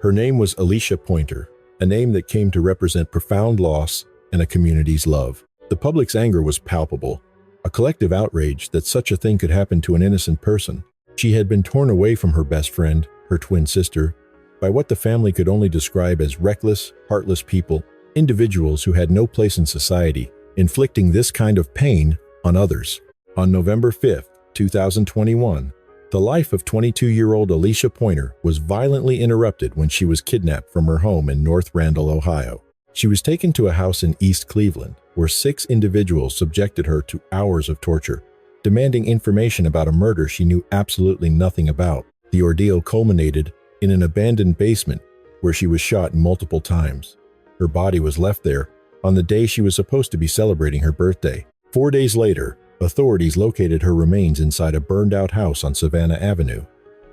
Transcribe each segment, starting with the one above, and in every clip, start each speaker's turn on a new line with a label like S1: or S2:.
S1: Her name was Alishah Pointer, a name that came to represent profound loss and a community's love. The public's anger was palpable, a collective outrage that such a thing could happen to an innocent person. She had been torn away from her best friend, her twin sister, by what the family could only describe as reckless, heartless people, individuals who had no place in society, inflicting this kind of pain on others. On November 5, 2021, the life of 22-year-old Alishah Pointer was violently interrupted when she was kidnapped from her home in North Randall, Ohio. She was taken to a house in East Cleveland, where 6 individuals subjected her to hours of torture, demanding information about a murder she knew absolutely nothing about. The ordeal culminated in an abandoned basement where she was shot multiple times. Her body was left there on the day she was supposed to be celebrating her birthday. 4 days later, authorities located her remains inside a burned-out house on Savannah Avenue.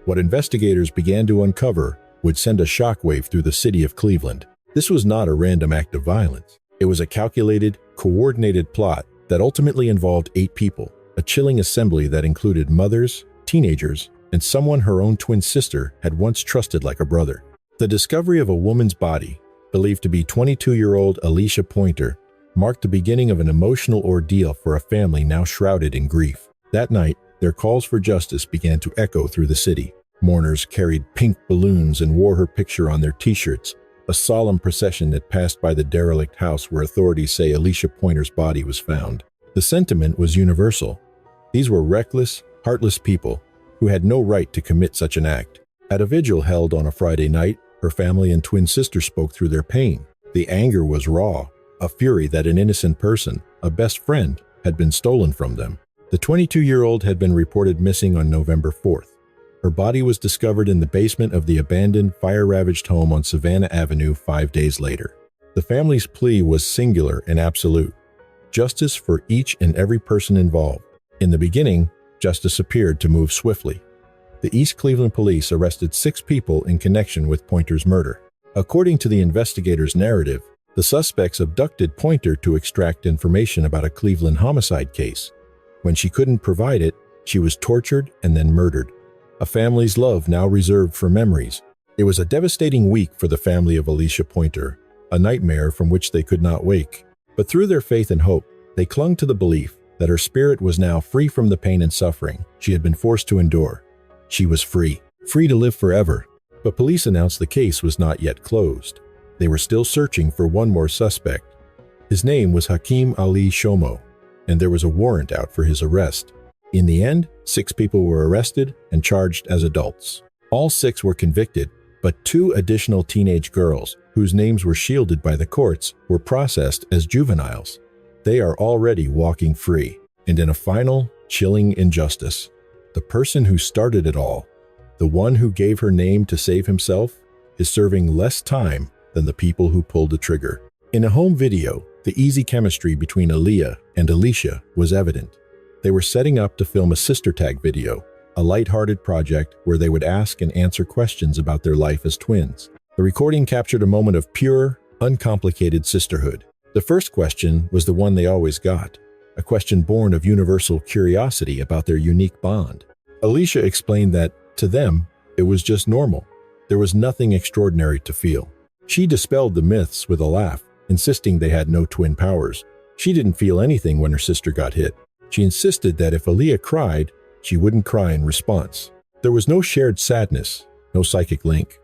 S1: What investigators began to uncover would send a shockwave through the city of Cleveland. This was not a random act of violence. It was a calculated, coordinated plot that ultimately involved 8 people, a chilling assembly that included mothers, teenagers, and someone her own twin sister had once trusted like a brother. The discovery of a woman's body, believed to be 22-year-old Alishah Pointer, marked the beginning of an emotional ordeal for a family now shrouded in grief. That night, their calls for justice began to echo through the city. Mourners carried pink balloons and wore her picture on their t-shirts, a solemn procession that passed by the derelict house where authorities say Alishah Pointer's body was found. The sentiment was universal. These were reckless, heartless people who had no right to commit such an act. At a vigil held on a Friday night, her family and twin sister spoke through their pain. The anger was raw, a fury that an innocent person, a best friend, had been stolen from them. The 22-year-old had been reported missing on November 4th. Her body was discovered in the basement of the abandoned, fire-ravaged home on Savannah Avenue 5 days later. The family's plea was singular and absolute: justice for each and every person involved. In the beginning, justice appeared to move swiftly. The East Cleveland police arrested 6 people in connection with Pointer's murder. According to the investigators' narrative, the suspects abducted Pointer to extract information about a Cleveland homicide case. When she couldn't provide it, she was tortured and then murdered. A family's love now reserved for memories. It was a devastating week for the family of Alishah Pointer, a nightmare from which they could not wake. But through their faith and hope, they clung to the belief that her spirit was now free from the pain and suffering she had been forced to endure. She was free to live forever. But police announced the case was not yet closed. They were still searching for one more suspect. His name was Hakeem Ali Shomo, and there was a warrant out for his arrest. In the end, 6 people were arrested and charged as adults. All 6 were convicted, but 2 additional teenage girls, whose names were shielded by the courts, were processed as juveniles. They are already walking free. And in a final, chilling injustice, the person who started it all, the one who gave her name to save himself, is serving less time than the people who pulled the trigger. In a home video, the easy chemistry between Aaliyah and Alishah was evident. They were setting up to film a sister tag video, a light-hearted project where they would ask and answer questions about their life as twins. The recording captured a moment of pure, uncomplicated sisterhood. The first question was the one they always got, a question born of universal curiosity about their unique bond. Alishah explained that, to them, it was just normal. There was nothing extraordinary to feel. She dispelled the myths with a laugh, insisting they had no twin powers. She didn't feel anything when her sister got hit. She insisted that if Aaliyah cried, she wouldn't cry in response. There was no shared sadness, no psychic link.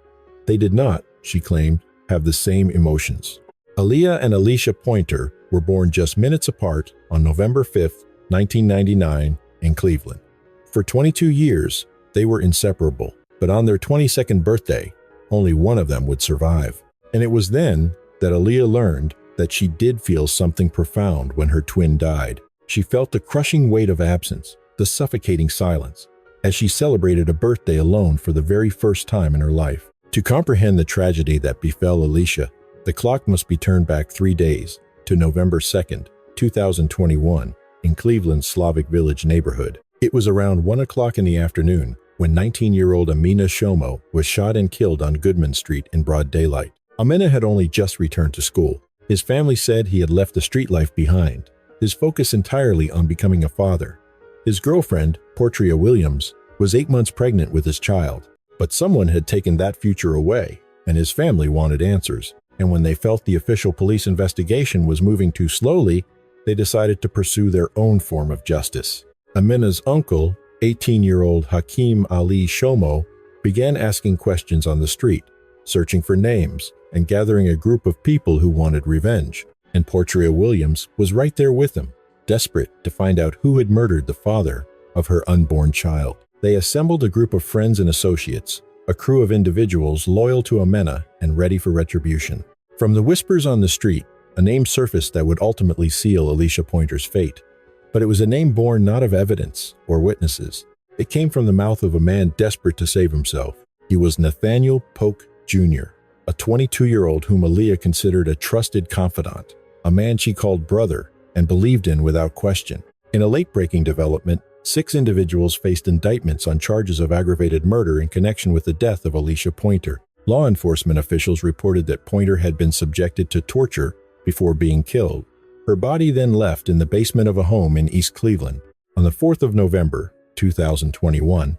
S1: They did not, she claimed, have the same emotions. Aaliyah and Alishah Pointer were born just minutes apart on November 5, 1999, in Cleveland. For 22 years, they were inseparable, but on their 22nd birthday, only one of them would survive. And it was then that Aaliyah learned that she did feel something profound when her twin died. She felt the crushing weight of absence, the suffocating silence, as she celebrated a birthday alone for the very first time in her life. To comprehend the tragedy that befell Alishah, the clock must be turned back 3 days to November 2nd, 2021, in Cleveland's Slavic Village neighborhood. It was around 1 o'clock in the afternoon when 19-year-old Amina Shomo was shot and killed on Goodman Street in broad daylight. Amina had only just returned to school. His family said he had left the street life behind, his focus entirely on becoming a father. His girlfriend, Portria Williams, was 8 months pregnant with his child, but someone had taken that future away. and his family wanted answers. And when they felt the official police investigation was moving too slowly, they decided to pursue their own form of justice. Amina's uncle, 18-year-old Hakeem Ali Shomo, began asking questions on the street, searching for names, and gathering a group of people who wanted revenge. And Portria Williams was right there with him, desperate to find out who had murdered the father of her unborn child. They assembled a group of friends and associates, a crew of individuals loyal to Amina and ready for retribution. From the whispers on the street, a name surfaced that would ultimately seal Alishah Pointer's fate. But it was a name born not of evidence or witnesses. It came from the mouth of a man desperate to save himself. He was Nathaniel Poke Jr., a 22-year-old whom Aaliyah considered a trusted confidant, a man she called brother and believed in without question. In a late-breaking development, 6 individuals faced indictments on charges of aggravated murder in connection with the death of Alishah Pointer. Law enforcement officials reported that Pointer had been subjected to torture before being killed. Her body then left in the basement of a home in East Cleveland. On the 4th of November, 2021,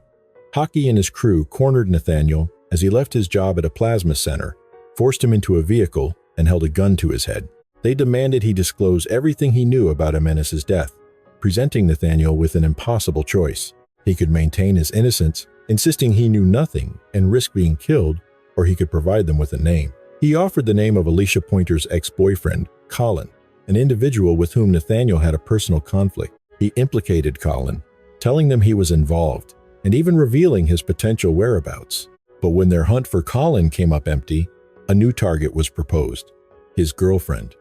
S1: Hockey and his crew cornered Nathaniel as he left his job at a plasma center, forced him into a vehicle, and held a gun to his head. They demanded he disclose everything he knew about Amina's death, presenting Nathaniel with an impossible choice. He could maintain his innocence, insisting he knew nothing and risk being killed, or he could provide them with a name. He offered the name of Alishah Pointer's ex-boyfriend, Colin, an individual with whom Nathaniel had a personal conflict. He implicated Colin, telling them he was involved, and even revealing his potential whereabouts. But when their hunt for Colin came up empty, a new target was proposed: his girlfriend.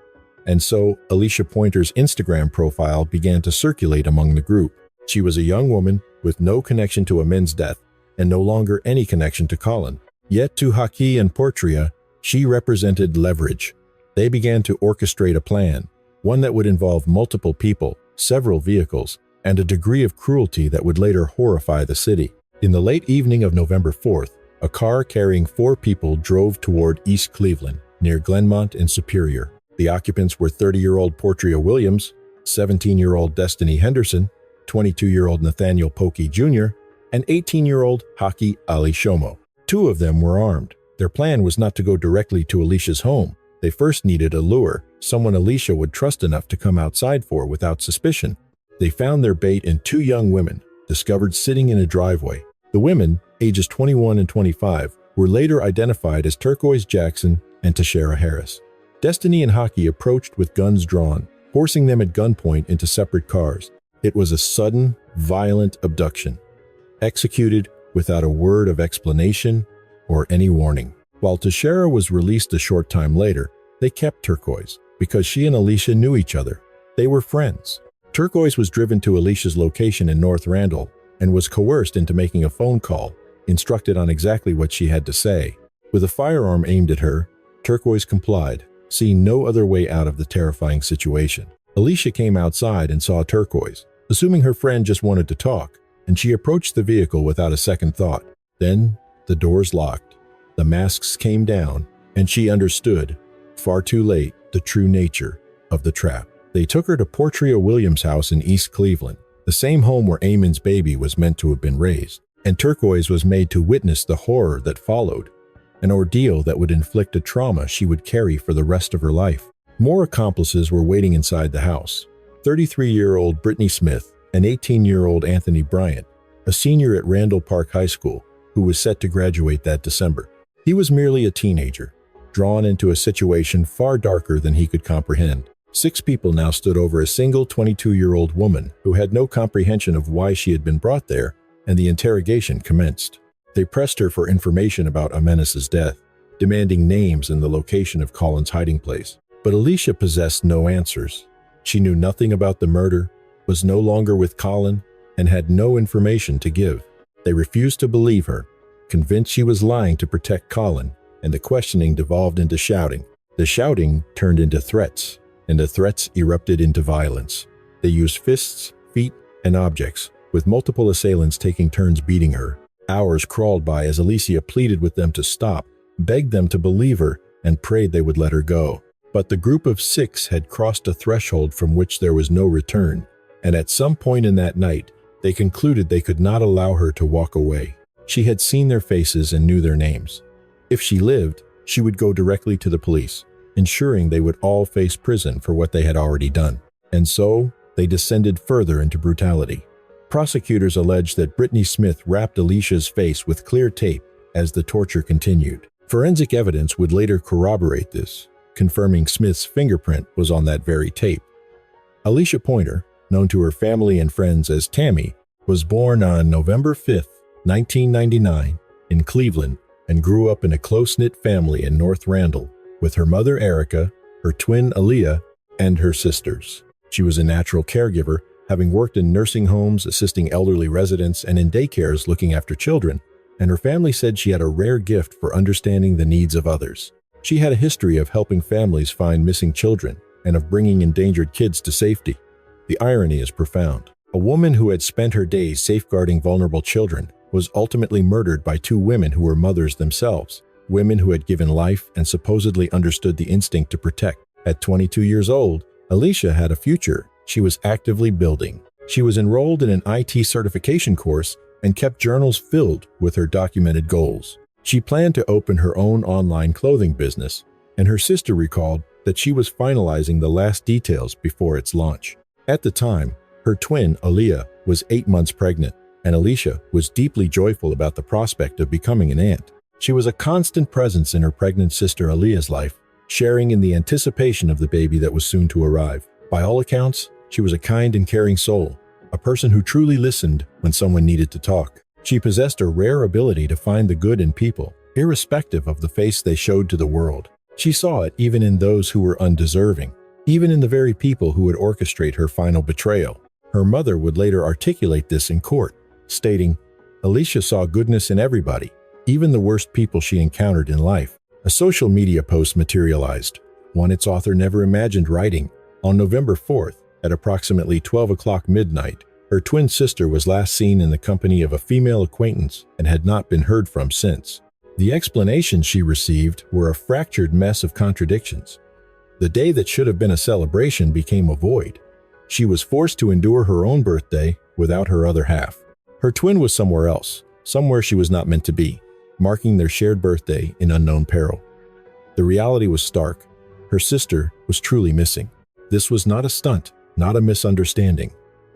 S1: And so, Alishah Pointer's Instagram profile began to circulate among the group. She was a young woman with no connection to Amin's death and no longer any connection to Colin. Yet to Haki and Portria, she represented leverage. They began to orchestrate a plan, one that would involve multiple people, several vehicles, and a degree of cruelty that would later horrify the city. In the late evening of November 4th, a car carrying 4 people drove toward East Cleveland, near Glenmont and Superior. The occupants were 30-year-old Portria Williams, 17-year-old Destiny Henderson, 22-year-old Nathaniel Poke Jr., and 18-year-old Hakeem Ali Shomo. 2 of them were armed. Their plan was not to go directly to Alishah's home. They first needed a lure, someone Alishah would trust enough to come outside for without suspicion. They found their bait in 2 young women, discovered sitting in a driveway. The women, ages 21 and 25, were later identified as Turquoise Jackson and Tashara Harris. Destiny and Hockey approached with guns drawn, forcing them at gunpoint into separate cars. It was a sudden, violent abduction, executed without a word of explanation or any warning. While Tashara was released a short time later, they kept Turquoise because she and Alishah knew each other. They were friends. Turquoise was driven to Alishah's location in North Randall and was coerced into making a phone call, instructed on exactly what she had to say. With a firearm aimed at her, Turquoise complied, seeing no other way out of the terrifying situation. Alishah came outside and saw Turquoise, assuming her friend just wanted to talk, and she approached the vehicle without a second thought. Then, the doors locked, the masks came down, and she understood, far too late, the true nature of the trap. They took her to Portria Williams' house in East Cleveland, the same home where Amin's baby was meant to have been raised, and Turquoise was made to witness the horror that followed, an ordeal that would inflict a trauma she would carry for the rest of her life. More accomplices were waiting inside the house: 33-year-old Britney Smith and 18-year-old Anthony Bryant, a senior at Randall Park High School, who was set to graduate that December. He was merely a teenager, drawn into a situation far darker than he could comprehend. 6 people now stood over a single 22-year-old woman who had no comprehension of why she had been brought there, and the interrogation commenced. They pressed her for information about Amina's death, demanding names and the location of Colin's hiding place. But Alishah possessed no answers. She knew nothing about the murder, was no longer with Colin, and had no information to give. They refused to believe her, convinced she was lying to protect Colin, and the questioning devolved into shouting. The shouting turned into threats, and the threats erupted into violence. They used fists, feet, and objects, with multiple assailants taking turns beating her. Hours crawled by as Alishah pleaded with them to stop, begged them to believe her, and prayed they would let her go. But the group of 6 had crossed a threshold from which there was no return, and at some point in that night, they concluded they could not allow her to walk away. She had seen their faces and knew their names. If she lived, she would go directly to the police, ensuring they would all face prison for what they had already done. And so, they descended further into brutality. Prosecutors alleged that Britney Smith wrapped Alishah's face with clear tape as the torture continued. Forensic evidence would later corroborate this, confirming Smith's fingerprint was on that very tape. Alishah Pointer, known to her family and friends as Tammy, was born on November 5, 1999, in Cleveland and grew up in a close-knit family in North Randall with her mother Erica, her twin Aaliyah, and her sisters. She was a natural caregiver, having worked in nursing homes, assisting elderly residents, and in daycares looking after children, and her family said she had a rare gift for understanding the needs of others. She had a history of helping families find missing children and of bringing endangered kids to safety. The irony is profound. A woman who had spent her days safeguarding vulnerable children was ultimately murdered by two women who were mothers themselves, women who had given life and supposedly understood the instinct to protect. At 22 years old, Alishah had a future she was actively building. She was enrolled in an IT certification course and kept journals filled with her documented goals. She planned to open her own online clothing business, and her sister recalled that she was finalizing the last details before its launch. At the time, her twin, Aaliyah, was 8 months pregnant, and Alishah was deeply joyful about the prospect of becoming an aunt. She was a constant presence in her pregnant sister Aaliyah's life, sharing in the anticipation of the baby that was soon to arrive. By all accounts, she was a kind and caring soul, a person who truly listened when someone needed to talk. She possessed a rare ability to find the good in people, irrespective of the face they showed to the world. She saw it even in those who were undeserving, even in the very people who would orchestrate her final betrayal. Her mother would later articulate this in court, stating, "Alishah saw goodness in everybody, even the worst people she encountered in life." A social media post materialized, one its author never imagined writing. On November 4th, at approximately 12 o'clock midnight, her twin sister was last seen in the company of a female acquaintance and had not been heard from since. The explanations she received were a fractured mess of contradictions. The day that should have been a celebration became a void. She was forced to endure her own birthday without her other half. Her twin was somewhere else, somewhere she was not meant to be, marking their shared birthday in unknown peril. The reality was stark. Her sister was truly missing. This was not a stunt, not a misunderstanding.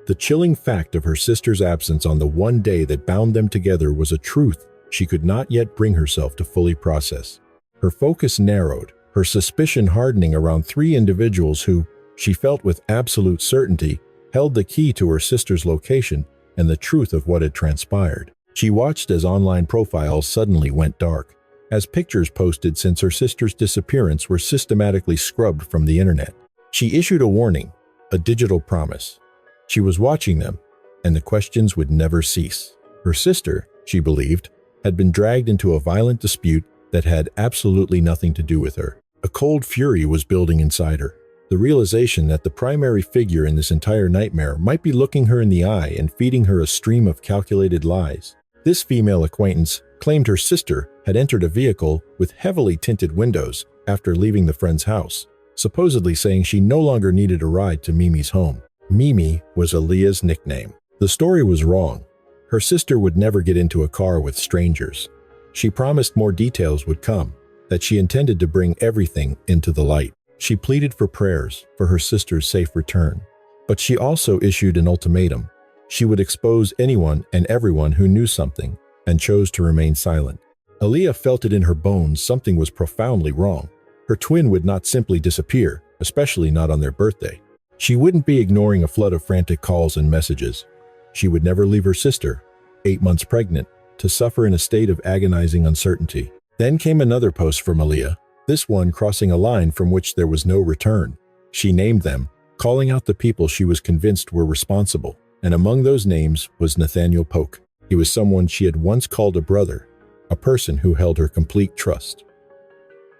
S1: The chilling fact of her sister's absence on the one day that bound them together was a truth she could not yet bring herself to fully process. Her focus narrowed, her suspicion hardening around three individuals who, she felt with absolute certainty, held the key to her sister's location and the truth of what had transpired. She watched as online profiles suddenly went dark, as pictures posted since her sister's disappearance were systematically scrubbed from the internet. She issued a warning, a digital promise. She was watching them, and the questions would never cease. Her sister, she believed, had been dragged into a violent dispute that had absolutely nothing to do with her. A cold fury was building inside her, the realization that the primary figure in this entire nightmare might be looking her in the eye and feeding her a stream of calculated lies. This female acquaintance claimed her sister had entered a vehicle with heavily tinted windows after leaving the friend's house, supposedly saying she no longer needed a ride to Mimi's home. Mimi was Aaliyah's nickname. The story was wrong. Her sister would never get into a car with strangers. She promised more details would come, that she intended to bring everything into the light. She pleaded for prayers for her sister's safe return. But she also issued an ultimatum. She would expose anyone and everyone who knew something and chose to remain silent. Aaliyah felt it in her bones something was profoundly wrong. Her twin would not simply disappear, especially not on their birthday. She wouldn't be ignoring a flood of frantic calls and messages. She would never leave her sister, 8 months pregnant, to suffer in a state of agonizing uncertainty. Then came another post from Aaliyah, this one crossing a line from which there was no return. She named them, calling out the people she was convinced were responsible, and among those names was Nathaniel Poke. He was someone she had once called a brother, a person who held her complete trust.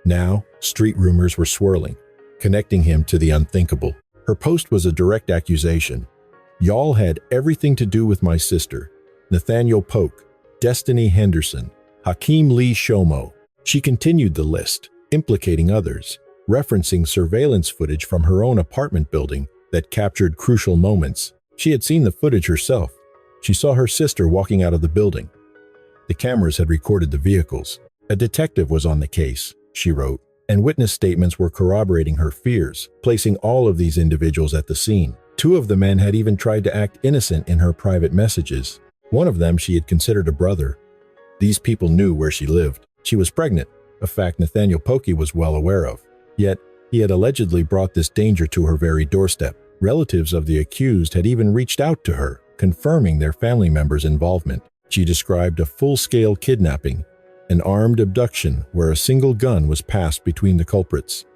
S1: Now, street rumors were swirling, connecting him to the unthinkable. Her post was a direct accusation. "Y'all had everything to do with my sister, Nathaniel Poke, Destiny Henderson, Hakeem Ali Shomo." She continued the list, implicating others, referencing surveillance footage from her own apartment building that captured crucial moments. She had seen the footage herself. She saw her sister walking out of the building. The cameras had recorded the vehicles. A detective was on the case, she wrote, and witness statements were corroborating her fears, placing all of these individuals at the scene. Two of the men had even tried to act innocent in her private messages. One of them she had considered a brother. These people knew where she lived. She was pregnant, a fact Nathaniel Poke was well aware of. Yet, he had allegedly brought this danger to her very doorstep. Relatives of the accused had even reached out to her, confirming their family members' involvement. She described a full-scale kidnapping, an armed abduction where a single gun was passed between the culprits.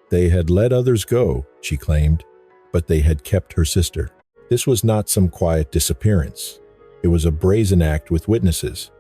S1: They had let others go, she claimed, but they had kept her sister. This was not some quiet disappearance. It was a brazen act with witnesses,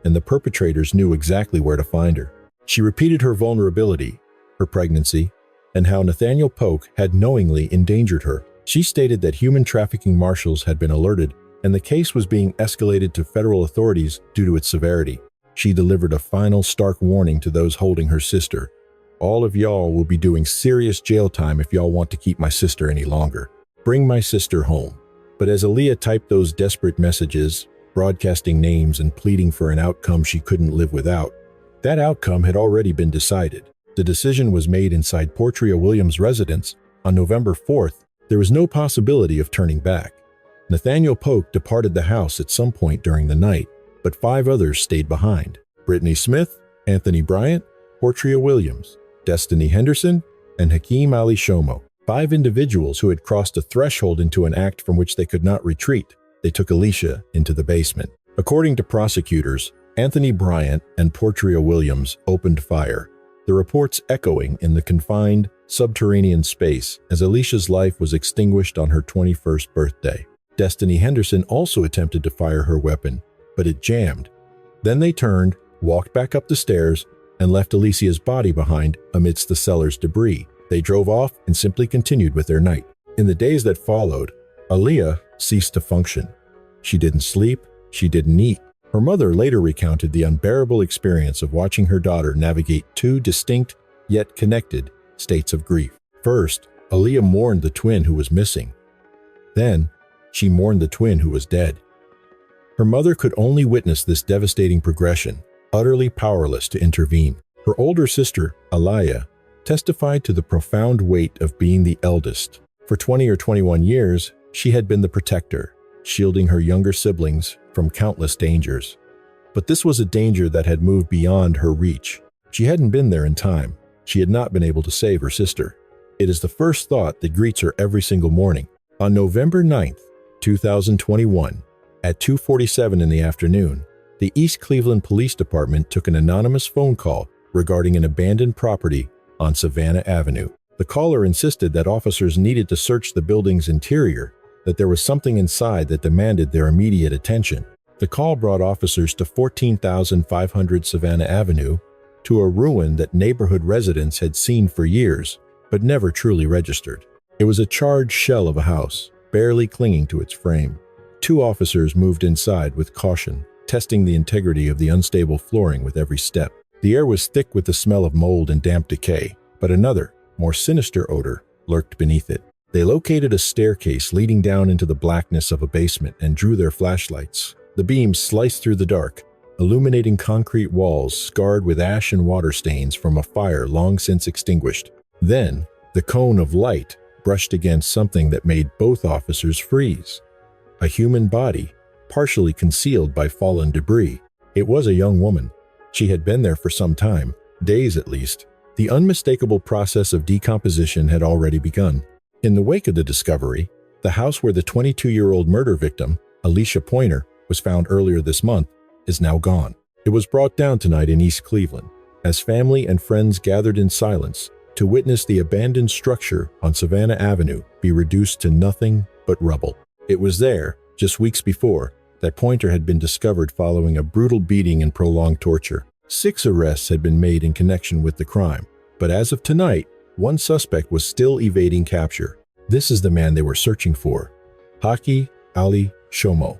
S1: and the perpetrators knew exactly where to find her. She repeated her vulnerability, her pregnancy, and how Nathaniel Poke had knowingly endangered her. She stated that human trafficking marshals had been alerted, and the case was being escalated to federal authorities due to its severity. She delivered a final stark warning to those holding her sister. All of y'all will be doing serious jail time if y'all want to keep my sister any longer. Bring my sister home. But as Aaliyah typed those desperate messages, broadcasting names and pleading for an outcome she couldn't live without, that outcome had already been decided. The decision was made inside Portria Williams' residence on November 4th. There was no possibility of turning back. Nathaniel Poke departed the house at some point during the night, but 5 others stayed behind. Britney Smith, Anthony Bryant, Portria Williams, Destiny Henderson, and Hakeem Ali Shomo. 5 individuals who had crossed a threshold into an act from which they could not retreat. They took Alishah into the basement. According to prosecutors, Anthony Bryant and Portria Williams opened fire, the reports echoing in the confined, subterranean space as Alishah's life was extinguished on her 21st birthday. Destiny Henderson also attempted to fire her weapon, but it jammed. Then they turned, walked back up the stairs, and left Alicia's body behind amidst the cellar's debris. They drove off and simply continued with their night. In the days that followed, Aaliyah ceased to function. She didn't sleep, she didn't eat. Her mother later recounted the unbearable experience of watching her daughter navigate 2 distinct, yet connected, states of grief. First, Aaliyah mourned the twin who was missing. Then, she mourned the twin who was dead. Her mother could only witness this devastating progression, utterly powerless to intervene. Her older sister, Aaliyah, testified to the profound weight of being the eldest. For 20 or 21 years, she had been the protector, shielding her younger siblings from countless dangers. But this was a danger that had moved beyond her reach. She hadn't been there in time. She had not been able to save her sister. It is the first thought that greets her every single morning. On November 9th, 2021, at 2:47 in the afternoon, the East Cleveland Police Department took an anonymous phone call regarding an abandoned property on Savannah Avenue. The caller insisted that officers needed to search the building's interior, that there was something inside that demanded their immediate attention. The call brought officers to 14,500 Savannah Avenue, to a ruin that neighborhood residents had seen for years, but never truly registered. It was a charred shell of a house, barely clinging to its frame. 2 officers moved inside with caution, testing the integrity of the unstable flooring with every step. The air was thick with the smell of mold and damp decay, but another, more sinister odor lurked beneath it. They located a staircase leading down into the blackness of a basement and drew their flashlights. The beams sliced through the dark, illuminating concrete walls scarred with ash and water stains from a fire long since extinguished. Then, the cone of light brushed against something that made both officers freeze. A human body, partially concealed by fallen debris. It was a young woman. She had been there for some time, days at least. The unmistakable process of decomposition had already begun. In the wake of the discovery, the house where the 22-year-old murder victim, Alishah Pointer, was found earlier this month, is now gone. It was brought down tonight in East Cleveland, as family and friends gathered in silence to witness the abandoned structure on Savannah Avenue be reduced to nothing but rubble. It was there, just weeks before, that Pointer had been discovered following a brutal beating and prolonged torture. 6 arrests had been made in connection with the crime, but as of tonight, one suspect was still evading capture. This is the man they were searching for, Hakeem Ali Shomo.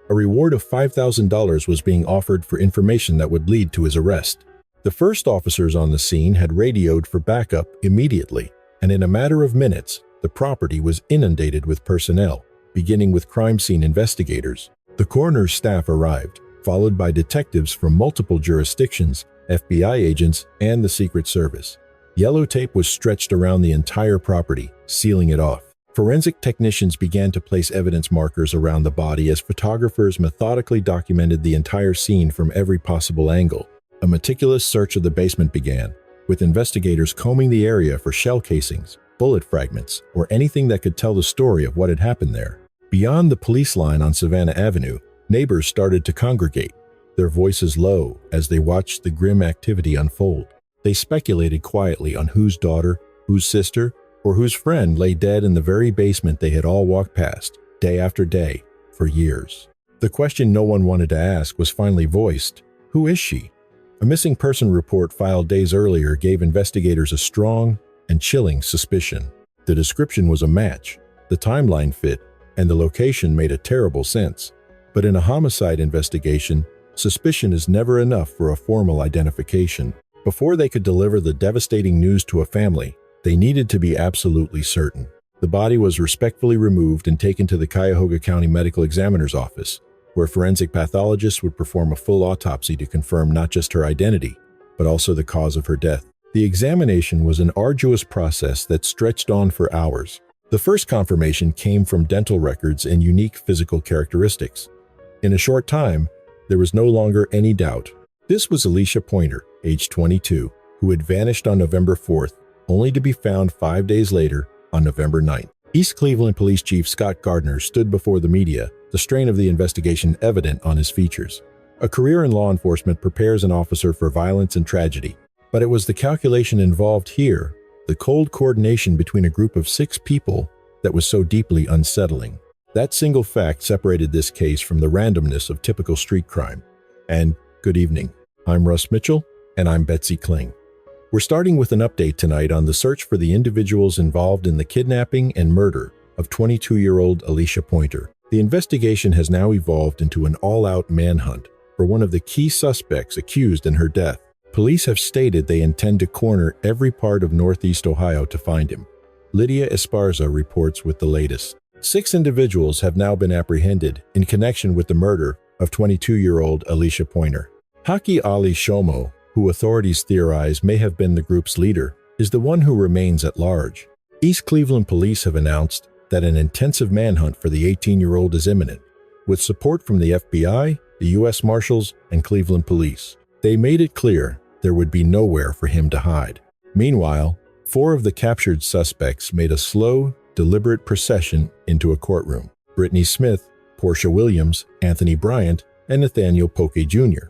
S1: A reward of $5,000 was being offered for information that would lead to his arrest. The first officers on the scene had radioed for backup immediately, and in a matter of minutes, the property was inundated with personnel, beginning with crime scene investigators. The coroner's staff arrived, followed by detectives from multiple jurisdictions FBI agents, and the Secret Service. Yellow tape was stretched around the entire property, sealing it off. Forensic technicians began to place evidence markers around the body as photographers methodically documented the entire scene from every possible angle. A meticulous search of the basement began, with investigators combing the area for shell casings, bullet fragments, or anything that could tell the story of what had happened there. Beyond the police line on Savannah Avenue, neighbors started to congregate, their voices low as they watched the grim activity unfold. They speculated quietly on whose daughter, whose sister, or whose friend lay dead in the very basement they had all walked past, day after day, for years. The question no one wanted to ask was finally voiced: who is she? A missing person report filed days earlier gave investigators a strong and chilling suspicion. The description was a match, the timeline fit, and the location made a terrible sense. But in a homicide investigation, suspicion is never enough for a formal identification. Before they could deliver the devastating news to a family, they needed to be absolutely certain. The body was respectfully removed and taken to the Cuyahoga County Medical Examiner's office, where forensic pathologists would perform a full autopsy to confirm not just her identity, but also the cause of her death. The examination was an arduous process that stretched on for hours. The first confirmation came from dental records and unique physical characteristics. In a short time, there was no longer any doubt. This was Alishah Pointer, age 22, who had vanished on November 4th, only to be found 5 days later on November 9th. East Cleveland Police Chief Scott Gardner stood before the media, the strain of the investigation evident on his features. A career in law enforcement prepares an officer for violence and tragedy, but it was the calculation involved here, the cold coordination between a group of 6 people, that was so deeply unsettling. That single fact separated this case from the randomness of typical street crime. And good evening. I'm Russ Mitchell, and I'm Betsy Kling. We're starting with an update tonight on the search for the individuals involved in the kidnapping and murder of 22-year-old Alishah Pointer. The investigation has now evolved into an all-out manhunt for one of the key suspects accused in her death. Police have stated they intend to corner every part of Northeast Ohio to find him. Lydia Esparza reports with the latest. 6 individuals have now been apprehended in connection with the murder of 22-year-old Alishah Pointer. Hakeem Ali Shomo, who authorities theorize may have been the group's leader, is the one who remains at large. East Cleveland police have announced that an intensive manhunt for the 18-year-old is imminent, with support from the FBI, the U.S. Marshals, and Cleveland police. They made it clear there would be nowhere for him to hide. Meanwhile, 4 of the captured suspects made a slow, deliberate procession into a courtroom: Britney Smith, Portria Williams, Anthony Bryant, and Nathaniel Poke Jr.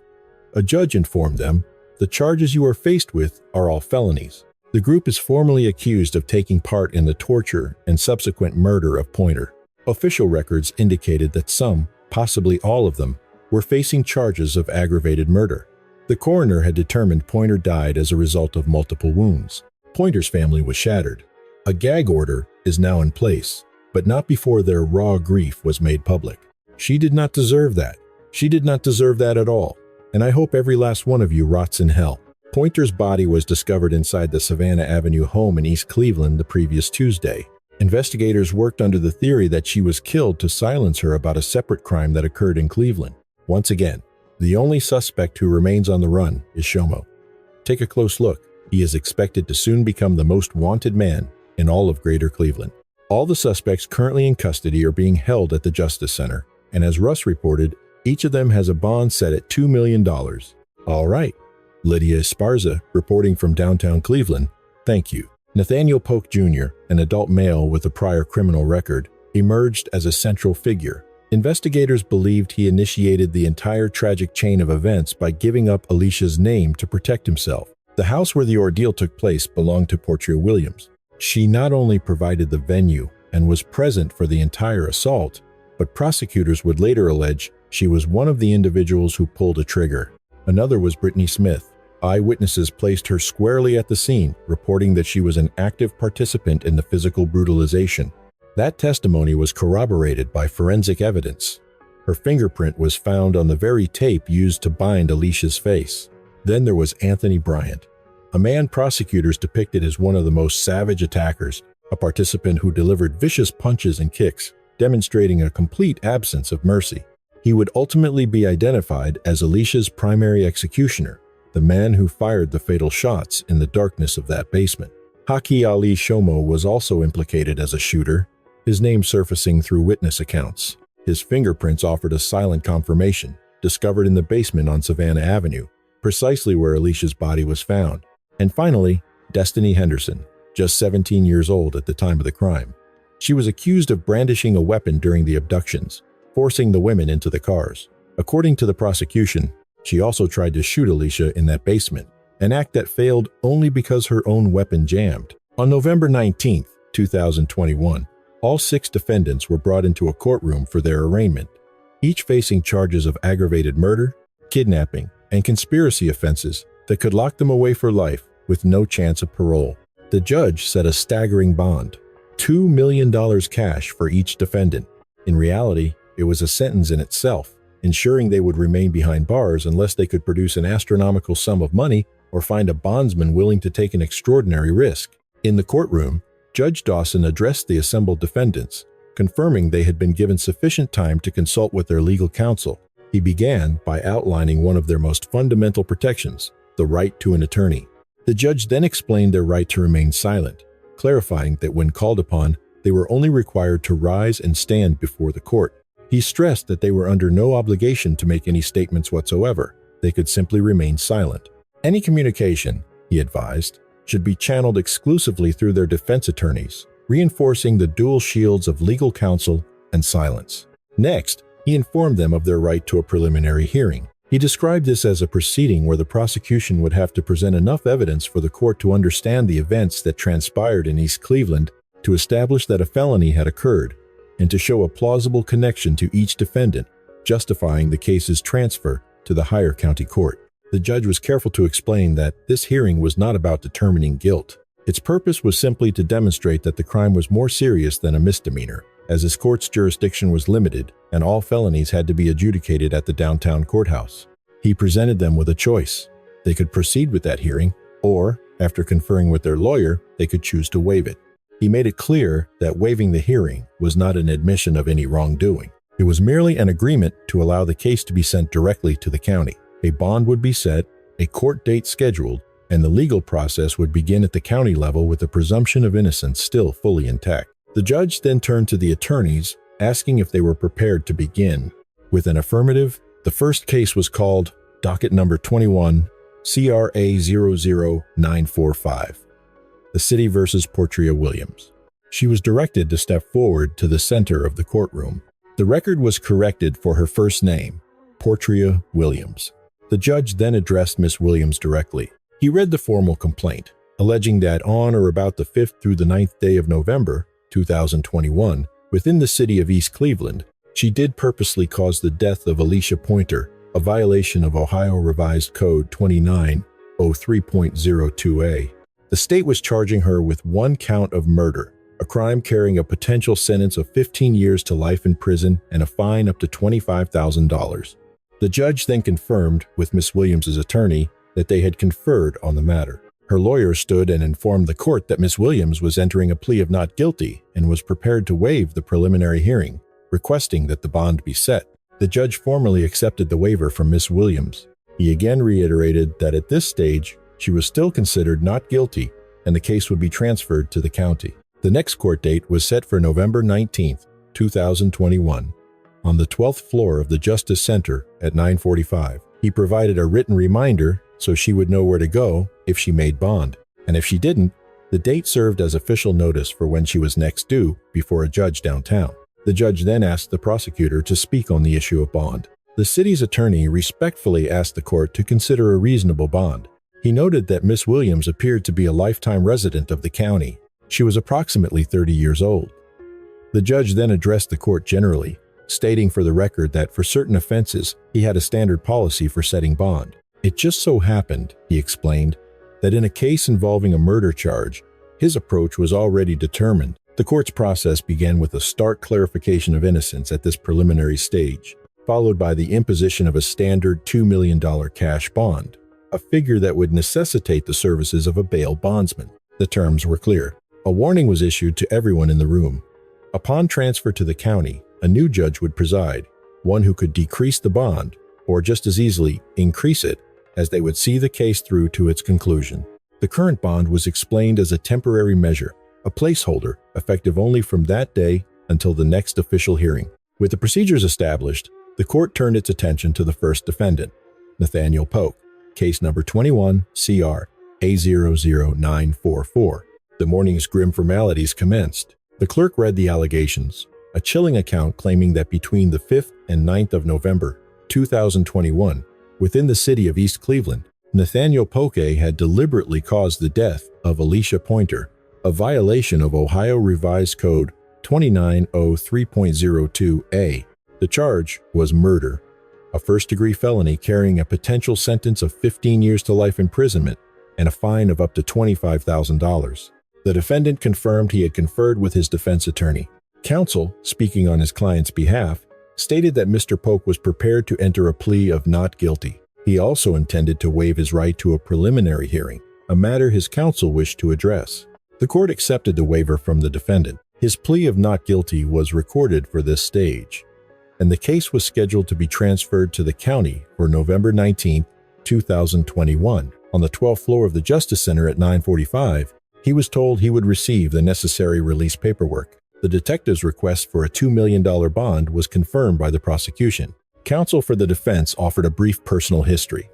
S1: A judge informed them, "The charges you are faced with are all felonies." The group is formally accused of taking part in the torture and subsequent murder of Pointer. Official records indicated that some, possibly all of them, were facing charges of aggravated murder. The coroner had determined Pointer died as a result of multiple wounds. Pointer's family was shattered. A gag order is now in place, but not before their raw grief was made public. She did not deserve that. She did not deserve that at all. And I hope every last one of you rots in hell. Pointer's body was discovered inside the Savannah Avenue home in East Cleveland the previous Tuesday. Investigators worked under the theory that she was killed to silence her about a separate crime that occurred in Cleveland. Once again, the only suspect who remains on the run is Shomo. Take a close look. He is expected to soon become the most wanted man in all of Greater Cleveland. All the suspects currently in custody are being held at the Justice Center, and as Russ reported, each of them has a bond set at $2 million. All right. Lydia Esparza, reporting from downtown Cleveland, thank you. Nathaniel Poke Jr., an adult male with a prior criminal record, emerged as a central figure. Investigators believed he initiated the entire tragic chain of events by giving up Alishah's name to protect himself. The house where the ordeal took place belonged to Portria Williams. She not only provided the venue and was present for the entire assault, but prosecutors would later allege she was one of the individuals who pulled a trigger. Another was Britney Smith. Eyewitnesses placed her squarely at the scene, reporting that she was an active participant in the physical brutalization. That testimony was corroborated by forensic evidence. Her fingerprint was found on the very tape used to bind Alishah's face. Then there was Anthony Bryant, a man prosecutors depicted as one of the most savage attackers, a participant who delivered vicious punches and kicks, demonstrating a complete absence of mercy. He would ultimately be identified as Alishah's primary executioner, the man who fired the fatal shots in the darkness of that basement. Hakeem Ali Shomo was also implicated as a shooter, his name surfacing through witness accounts. His fingerprints offered a silent confirmation, discovered in the basement on Savannah Avenue, precisely where Alishah's body was found. And finally, Destiny Henderson, just 17 years old at the time of the crime. She was accused of brandishing a weapon during the abductions, forcing the women into the cars. According to the prosecution, she also tried to shoot Alishah in that basement, an act that failed only because her own weapon jammed. On November 19, 2021, all 6 defendants were brought into a courtroom for their arraignment, each facing charges of aggravated murder, kidnapping, and conspiracy offenses that could lock them away for life with no chance of parole. The judge set a staggering bond, $2 million cash for each defendant. In reality, it was a sentence in itself, ensuring they would remain behind bars unless they could produce an astronomical sum of money or find a bondsman willing to take an extraordinary risk. In the courtroom, Judge Dawson addressed the assembled defendants, confirming they had been given sufficient time to consult with their legal counsel. He began by outlining one of their most fundamental protections, the right to an attorney. The judge then explained their right to remain silent, clarifying that when called upon, they were only required to rise and stand before the court. He stressed that they were under no obligation to make any statements whatsoever. They could simply remain silent. Any communication, he advised, should be channeled exclusively through their defense attorneys, reinforcing the dual shields of legal counsel and silence. Next, he informed them of their right to a preliminary hearing. He described this as a proceeding where the prosecution would have to present enough evidence for the court to understand the events that transpired in East Cleveland to establish that a felony had occurred, and to show a plausible connection to each defendant, justifying the case's transfer to the higher county court. The judge was careful to explain that this hearing was not about determining guilt. Its purpose was simply to demonstrate that the crime was more serious than a misdemeanor, as his court's jurisdiction was limited and all felonies had to be adjudicated at the downtown courthouse. He presented them with a choice. They could proceed with that hearing, or, after conferring with their lawyer, they could choose to waive it. He made it clear that waiving the hearing was not an admission of any wrongdoing. It was merely an agreement to allow the case to be sent directly to the county. A bond would be set, a court date scheduled, and the legal process would begin at the county level with the presumption of innocence still fully intact. The judge then turned to the attorneys, asking if they were prepared to begin. With an affirmative, the first case was called Docket Number 21, CRA 00945, the City versus Portria Williams. She was directed to step forward to the center of the courtroom. The record was corrected for her first name, Portria Williams. The judge then addressed Miss Williams directly. He read the formal complaint, alleging that on or about the 5th through the 9th day of November, 2021, within the city of East Cleveland, she did purposely cause the death of Alishah Pointer, a violation of Ohio Revised Code 2903.02a. The state was charging her with 1 count of murder, a crime carrying a potential sentence of 15 years to life in prison and a fine up to $25,000. The judge then confirmed with Miss Williams' attorney that they had conferred on the matter. Her lawyer stood and informed the court that Miss Williams was entering a plea of not guilty and was prepared to waive the preliminary hearing, requesting that the bond be set. The judge formally accepted the waiver from Miss Williams. He again reiterated that at this stage, she was still considered not guilty and the case would be transferred to the county. The next court date was set for November 19, 2021, on the 12th floor of the Justice Center at 9:45. He provided a written reminder so she would know where to go if she made bond, and if she didn't, the date served as official notice for when she was next due before a judge downtown. The judge then asked the prosecutor to speak on the issue of bond. The city's attorney respectfully asked the court to consider a reasonable bond. He noted that Miss Williams appeared to be a lifetime resident of the county. She was approximately 30 years old. The judge then addressed the court generally, stating for the record that for certain offenses, he had a standard policy for setting bond. It just so happened, he explained, that in a case involving a murder charge, his approach was already determined. The court's process began with a stark clarification of innocence at this preliminary stage, followed by the imposition of a standard $2 million cash bond, a figure that would necessitate the services of a bail bondsman. The terms were clear. A warning was issued to everyone in the room. Upon transfer to the county, a new judge would preside, one who could decrease the bond, or just as easily increase it, as they would see the case through to its conclusion. The current bond was explained as a temporary measure, a placeholder effective only from that day until the next official hearing. With the procedures established, the court turned its attention to the first defendant, Nathaniel Poke, case number 21 CR A00944. The morning's grim formalities commenced. The clerk read the allegations, a chilling account claiming that between the 5th and 9th of November 2021, within the city of East Cleveland, Nathaniel Poke had deliberately caused the death of Alishah Pointer, a violation of Ohio Revised Code 2903.02a. The charge was murder, a first-degree felony carrying a potential sentence of 15 years to life imprisonment and a fine of up to $25,000. The defendant confirmed he had conferred with his defense attorney. Counsel, speaking on his client's behalf, stated that Mr. Poke was prepared to enter a plea of not guilty. He also intended to waive his right to a preliminary hearing, a matter his counsel wished to address. The court accepted the waiver from the defendant. His plea of not guilty was recorded for this stage, and the case was scheduled to be transferred to the county for November 19, 2021. On the 12th floor of the Justice Center at 9:45, he was told he would receive the necessary release paperwork. The detective's request for a $2 million bond was confirmed by the prosecution. Counsel for the defense offered a brief personal history.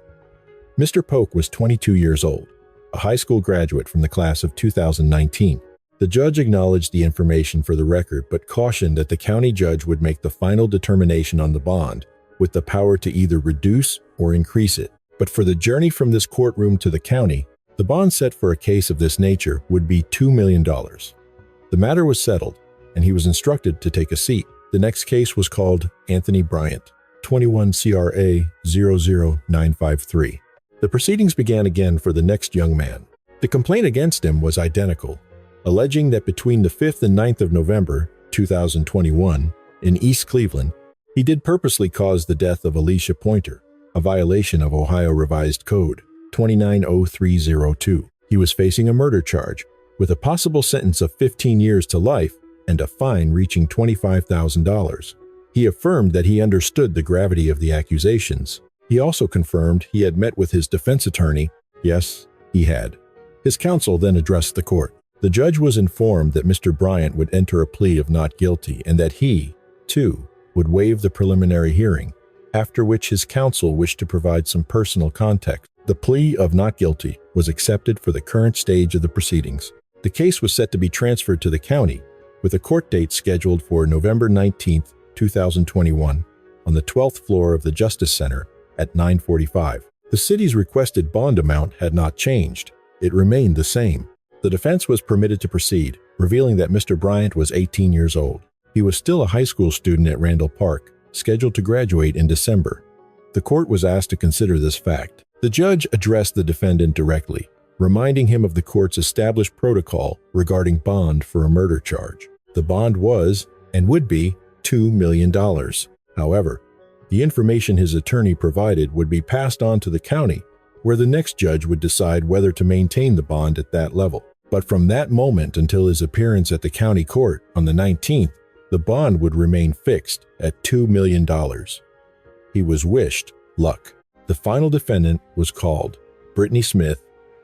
S1: Mr. Poke was 22 years old, a high school graduate from the class of 2019. The judge acknowledged the information for the record but cautioned that the county judge would make the final determination on the bond, with the power to either reduce or increase it. But for the journey from this courtroom to the county, the bond set for a case of this nature would be $2 million. The matter was settled, and he was instructed to take a seat. The next case was called Anthony Bryant, 21 CRA 00953. The proceedings began again for the next young man. The complaint against him was identical, alleging that between the 5th and 9th of November 2021 in East Cleveland, he did purposely cause the death of Alishah Pointer, a violation of Ohio Revised Code 290302. He was facing a murder charge with a possible sentence of 15 years to life and a fine reaching $25,000. He affirmed that he understood the gravity of the accusations. He also confirmed he had met with his defense attorney. Yes, he had. His counsel then addressed the court. The judge was informed that Mr. Bryant would enter a plea of not guilty and that he, too, would waive the preliminary hearing, after which his counsel wished to provide some personal context. The plea of not guilty was accepted for the current stage of the proceedings. The case was set to be transferred to the county, with a court date scheduled for November 19, 2021, on the 12th floor of the Justice Center at 9:45. The city's requested bond amount had not changed. It remained the same. The defense was permitted to proceed, revealing that Mr. Bryant was 18 years old. He was still a high school student at Randall Park, scheduled to graduate in December. The court was asked to consider this fact. The judge addressed the defendant directly, reminding him of the court's established protocol regarding bond for a murder charge. The bond was, and would be, $2 million. However, the information his attorney provided would be passed on to the county, where the next judge would decide whether to maintain the bond at that level. But from that moment until his appearance at the county court on the 19th, the bond would remain fixed at $2 million. He was wished luck. The final defendant was called Britney Smith,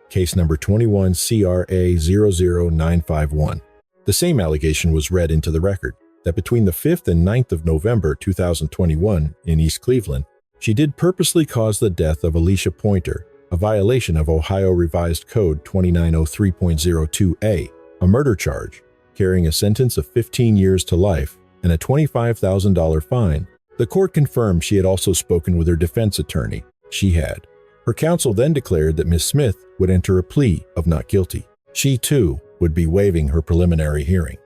S1: case number 21 CRA 00951. The same allegation was read into the record, that between the 5th and 9th of November 2021 in East Cleveland, she did purposely cause the death of Alishah Pointer, a violation of Ohio Revised Code 2903.02a, a murder charge, carrying a sentence of 15 years to life and a $25,000 fine. The court confirmed she had also spoken with her defense attorney. She had. Her counsel then declared that Ms. Smith would enter a plea of not guilty. She, too, would be waiving her preliminary hearing.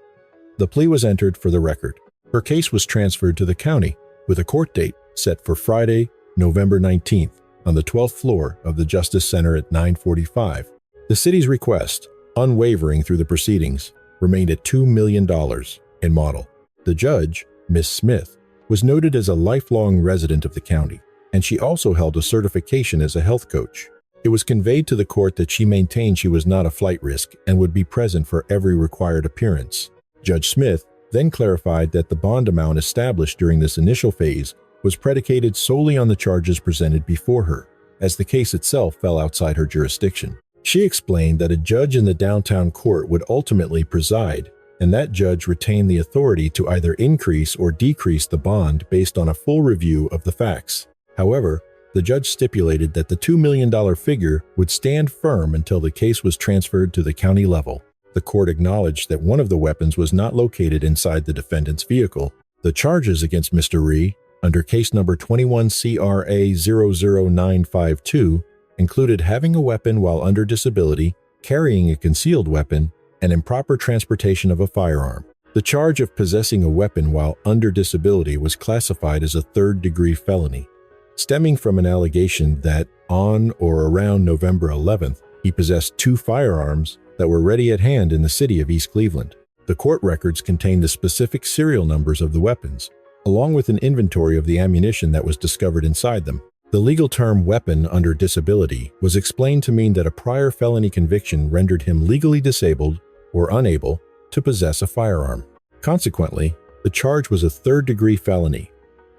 S1: The plea was entered for the record. Her case was transferred to the county, with a court date set for Friday, November 19th, on the 12th floor of the Justice Center at 9:45. The city's request, unwavering through the proceedings, remained at $2 million in model. The judge, Ms. Smith, was noted as a lifelong resident of the county, and she also held a certification as a health coach. It was conveyed to the court that she maintained she was not a flight risk and would be present for every required appearance. Judge Smith then clarified that the bond amount established during this initial phase was predicated solely on the charges presented before her. as the case itself fell outside her jurisdiction. She explained that a judge in the downtown court would ultimately preside, and that judge retained the authority to either increase or decrease the bond based on a full review of the facts. However, the judge stipulated that the $2 million figure would stand firm until the case was transferred to the county level. The court acknowledged that one of the weapons was not located inside the defendant's vehicle. The charges against Mr. Rhee, under case number 21-CRA-00952, included having a weapon while under disability, carrying a concealed weapon, and improper transportation of a firearm. The charge of possessing a weapon while under disability was classified as a third-degree felony, stemming from an allegation that on or around November 11th, he possessed 2 firearms that were ready at hand in the city of East Cleveland. The court records contained the specific serial numbers of the weapons, along with an inventory of the ammunition that was discovered inside them. The legal term weapon under disability was explained to mean that a prior felony conviction rendered him legally disabled or unable to possess a firearm. Consequently, the charge was a third-degree felony,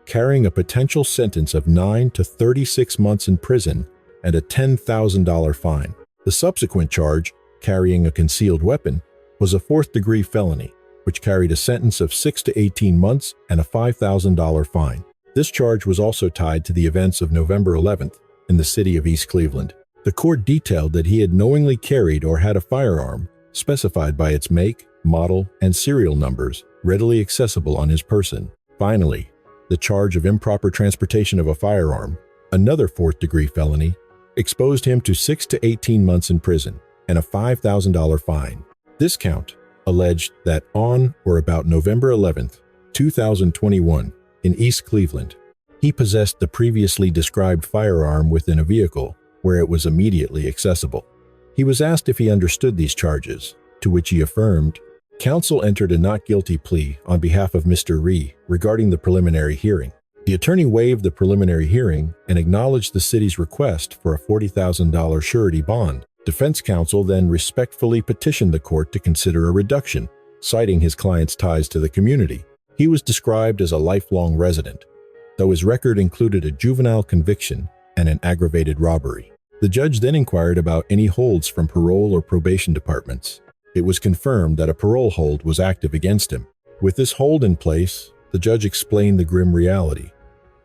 S1: carrying a potential sentence of 9 to 36 months in prison and a $10,000 fine. The subsequent charge, carrying a concealed weapon, was a fourth-degree felony, which carried a sentence of 6 to 18 months and a $5,000 fine. This charge was also tied to the events of November 11th in the city of East Cleveland. The court detailed that he had knowingly carried or had a firearm, specified by its make, model, and serial numbers, readily accessible on his person. Finally, the charge of improper transportation of a firearm, another fourth-degree felony, exposed him to 6 to 18 months in prison and a $5,000 fine. This count alleged that on or about November 11th, 2021, in East Cleveland, he possessed the previously described firearm within a vehicle where it was immediately accessible. He was asked if he understood these charges, to which he affirmed. Counsel entered a not guilty plea on behalf of Mr. Rhee regarding the preliminary hearing. The attorney waived the preliminary hearing and acknowledged the city's request for a $40,000 surety bond. Defense counsel then respectfully petitioned the court to consider a reduction, citing his client's ties to the community. He was described as a lifelong resident, though his record included a juvenile conviction and an aggravated robbery. The judge then inquired about any holds from parole or probation departments. It was confirmed that a parole hold was active against him. With this hold in place, the judge explained the grim reality.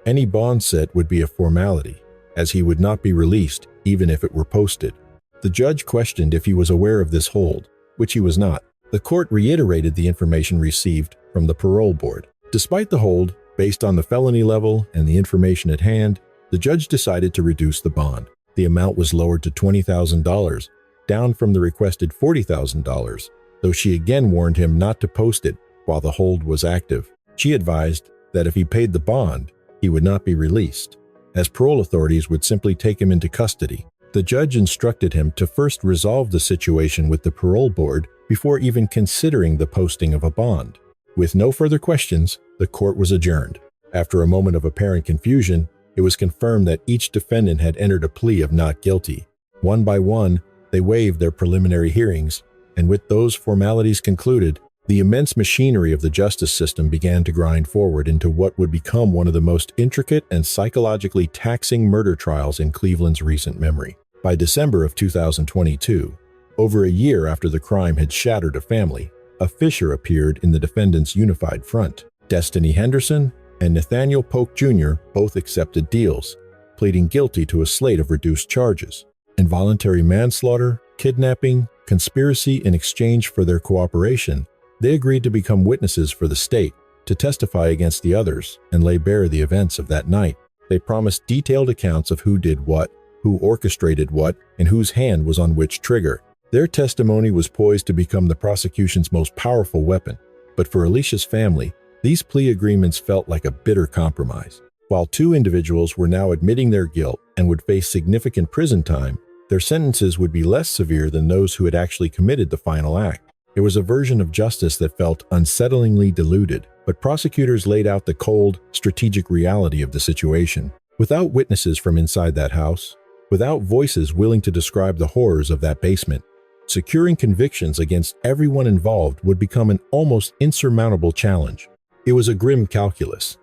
S1: Any bond set would be a formality, as he would not be released even if it were posted. The judge questioned if he was aware of this hold, which he was not. The court reiterated the information received from the parole board. Despite the hold, based on the felony level and the information at hand, the judge decided to reduce the bond. The amount was lowered to $20,000, down from the requested $40,000, though she again warned him not to post it while the hold was active. She advised that if he paid the bond, he would not be released, as parole authorities would simply take him into custody. The judge instructed him to first resolve the situation with the parole board before even considering the posting of a bond. With no further questions, the court was adjourned. After a moment of apparent confusion, it was confirmed that each defendant had entered a plea of not guilty. One by one, they waived their preliminary hearings, and with those formalities concluded, the immense machinery of the justice system began to grind forward into what would become one of the most intricate and psychologically taxing murder trials in Cleveland's recent memory. By December of 2022, over a year after the crime had shattered a family, a fissure appeared in the defendants' unified front. Destiny Henderson and Nathaniel Poke Jr. both accepted deals, pleading guilty to a slate of reduced charges: involuntary manslaughter, kidnapping, conspiracy. In exchange for their cooperation, they agreed to become witnesses for the state, to testify against the others and lay bare the events of that night. They promised detailed accounts of who did what, who orchestrated what, and whose hand was on which trigger. Their testimony was poised to become the prosecution's most powerful weapon, but for Alishah's family, these plea agreements felt like a bitter compromise. While 2 individuals were now admitting their guilt and would face significant prison time, their sentences would be less severe than those who had actually committed the final act. It was a version of justice that felt unsettlingly diluted, but prosecutors laid out the cold, strategic reality of the situation. Without witnesses from inside that house, without voices willing to describe the horrors of that basement, securing convictions against everyone involved would become an almost insurmountable challenge. It was a grim calculus,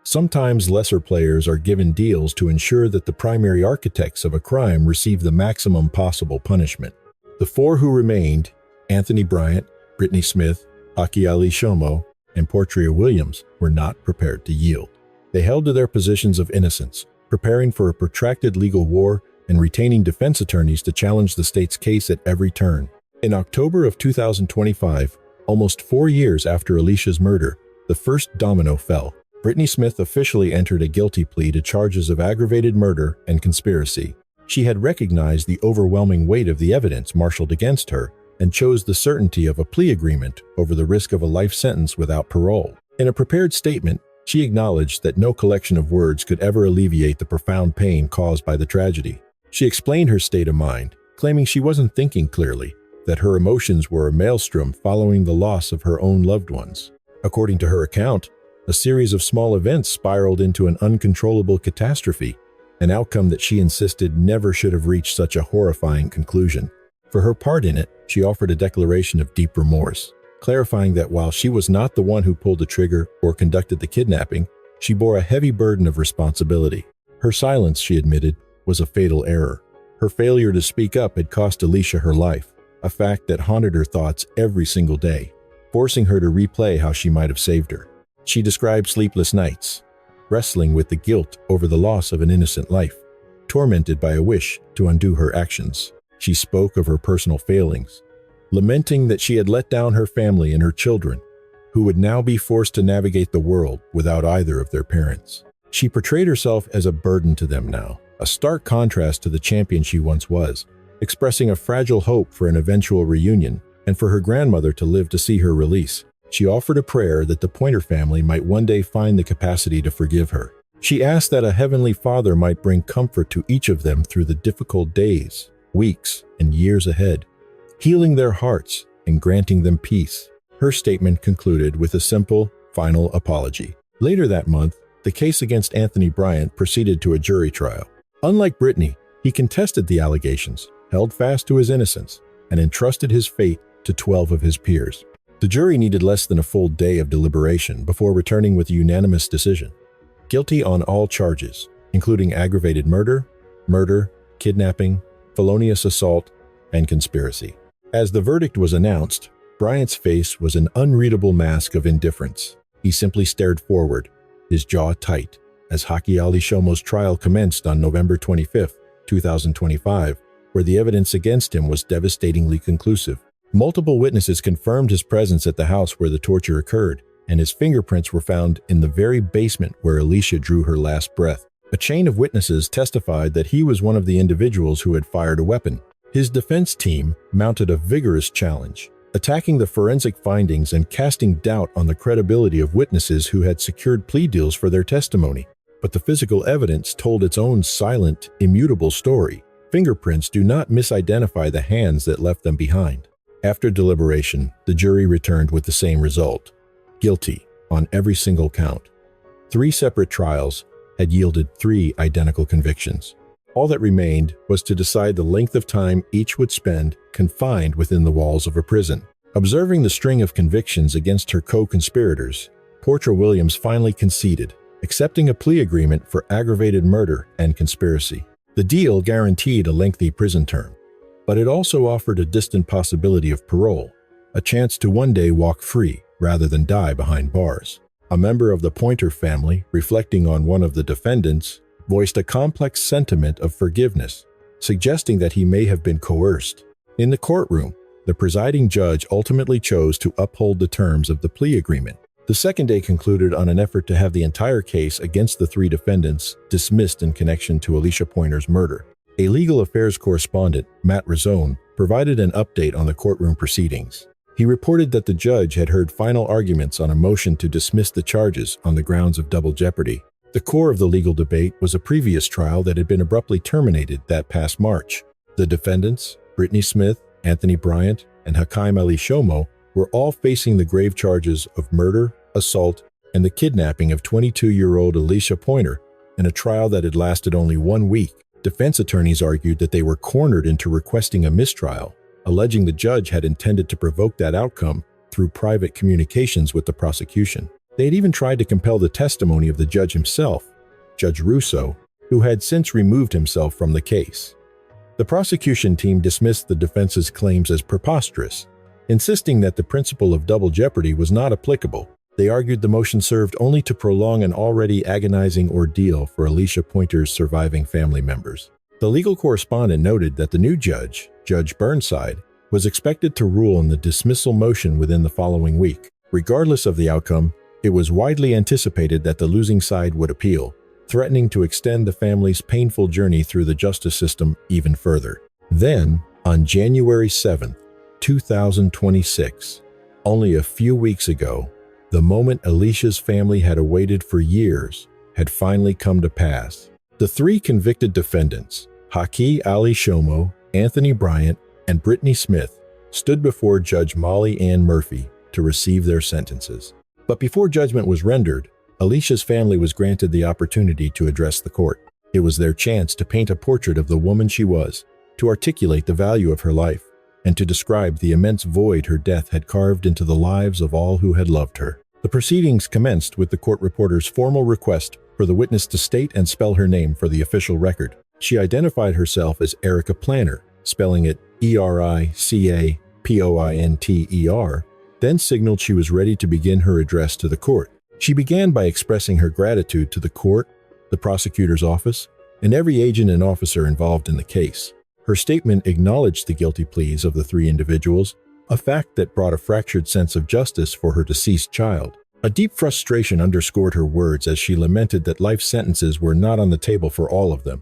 S1: Sometimes lesser players are given deals to ensure that the primary architects of a crime receive the maximum possible punishment. The four who remained, Anthony Bryant, Britney Smith, Hakeem Ali Shomo, and Portria Williams, were not prepared to yield. They held to their positions of innocence, preparing for a protracted legal war and retaining defense attorneys to challenge the state's case at every turn. In October of 2025, almost 4 years after Alishah's murder, the first domino fell. Britney Smith officially entered a guilty plea to charges of aggravated murder and conspiracy. She had recognized the overwhelming weight of the evidence marshaled against her and chose the certainty of a plea agreement over the risk of a life sentence without parole. In a prepared statement, she acknowledged that no collection of words could ever alleviate the profound pain caused by the tragedy. She explained her state of mind, claiming she wasn't thinking clearly, that her emotions were a maelstrom following the loss of her own loved ones. According to her account, a series of small events spiraled into an uncontrollable catastrophe, an outcome that she insisted never should have reached such a horrifying conclusion. For her part in it, she offered a declaration of deep remorse, clarifying that while she was not the one who pulled the trigger or conducted the kidnapping, she bore a heavy burden of responsibility. Her silence, she admitted, was a fatal error. Her failure to speak up had cost Alishah her life, a fact that haunted her thoughts every single day, forcing her to replay how she might have saved her. She described sleepless nights, wrestling with the guilt over the loss of an innocent life, tormented by a wish to undo her actions. She spoke of her personal failings, lamenting that she had let down her family and her children, who would now be forced to navigate the world without either of their parents. She portrayed herself as a burden to them now, a stark contrast to the champion she once was, expressing a fragile hope for an eventual reunion and for her grandmother to live to see her release. She offered a prayer that the Pointer family might one day find the capacity to forgive her. She asked that a Heavenly Father might bring comfort to each of them through the difficult days, weeks, and years ahead, healing their hearts and granting them peace. Her statement concluded with a simple, final apology. Later that month, the case against Anthony Bryant proceeded to a jury trial. Unlike Britney, he contested the allegations, held fast to his innocence, and entrusted his fate to 12 of his peers. The jury needed less than a full day of deliberation before returning with a unanimous decision. Guilty on all charges, including aggravated murder, kidnapping, felonious assault, and conspiracy. As the verdict was announced, Bryant's face was an unreadable mask of indifference. He simply stared forward, his jaw tight, as Hakeem Ali Shomo's trial commenced on November 25, 2025, where the evidence against him was devastatingly conclusive. Multiple witnesses confirmed his presence at the house where the torture occurred, and his fingerprints were found in the very basement where Alishah drew her last breath. A chain of witnesses testified that he was one of the individuals who had fired a weapon. His defense team mounted a vigorous challenge, attacking the forensic findings and casting doubt on the credibility of witnesses who had secured plea deals for their testimony. But the physical evidence told its own silent, immutable story. Fingerprints do not misidentify the hands that left them behind. After deliberation, the jury returned with the same result: guilty on every single count. 3 separate trials had yielded 3 identical convictions. All that remained was to decide the length of time each would spend confined within the walls of a prison. Observing the string of convictions against her co-conspirators, Portria Williams finally conceded, accepting a plea agreement for aggravated murder and conspiracy. The deal guaranteed a lengthy prison term, but it also offered a distant possibility of parole, a chance to one day walk free rather than die behind bars. A member of the Pointer family, reflecting on one of the defendants, voiced a complex sentiment of forgiveness, suggesting that he may have been coerced. In the courtroom, the presiding judge ultimately chose to uphold the terms of the plea agreement. The second day concluded on an effort to have the entire case against the 3 defendants dismissed in connection to Alishah Pointer's murder. A legal affairs correspondent, Matt Rizzone, provided an update on the courtroom proceedings. He reported that the judge had heard final arguments on a motion to dismiss the charges on the grounds of double jeopardy. The core of the legal debate was a previous trial that had been abruptly terminated that past March. The defendants, Britney Smith, Anthony Bryant, and Hakeem Ali Shomo, were all facing the grave charges of murder, assault, and the kidnapping of 22-year-old Alishah Pointer in a trial that had lasted only 1 week. Defense attorneys argued that they were cornered into requesting a mistrial, alleging the judge had intended to provoke that outcome through private communications with the prosecution. They had even tried to compel the testimony of the judge himself, Judge Russo, who had since removed himself from the case. The prosecution team dismissed the defense's claims as preposterous, insisting that the principle of double jeopardy was not applicable. They argued the motion served only to prolong an already agonizing ordeal for Alishah Pointer's surviving family members. The legal correspondent noted that the new judge, Judge Burnside, was expected to rule on the dismissal motion within the following week. Regardless of the outcome, it was widely anticipated that the losing side would appeal, threatening to extend the family's painful journey through the justice system even further. Then, on January 7, 2026, only a few weeks ago, the moment Alishah's family had awaited for years had finally come to pass. The three convicted defendants, Hakeem Ali Shomo, Anthony Bryant, and Britney Smith, stood before Judge Molly Ann Murphy to receive their sentences. But before judgment was rendered, Alishah's family was granted the opportunity to address the court. It was their chance to paint a portrait of the woman she was, to articulate the value of her life, and to describe the immense void her death had carved into the lives of all who had loved her. The proceedings commenced with the court reporter's formal request for the witness to state and spell her name for the official record. She identified herself as Erica Planner, spelling it Ericapointer, then signaled she was ready to begin her address to the court. She began by expressing her gratitude to the court, the prosecutor's office, and every agent and officer involved in the case. Her statement acknowledged the guilty pleas of the three individuals, a fact that brought a fractured sense of justice for her deceased child. A deep frustration underscored her words as she lamented that life sentences were not on the table for all of them,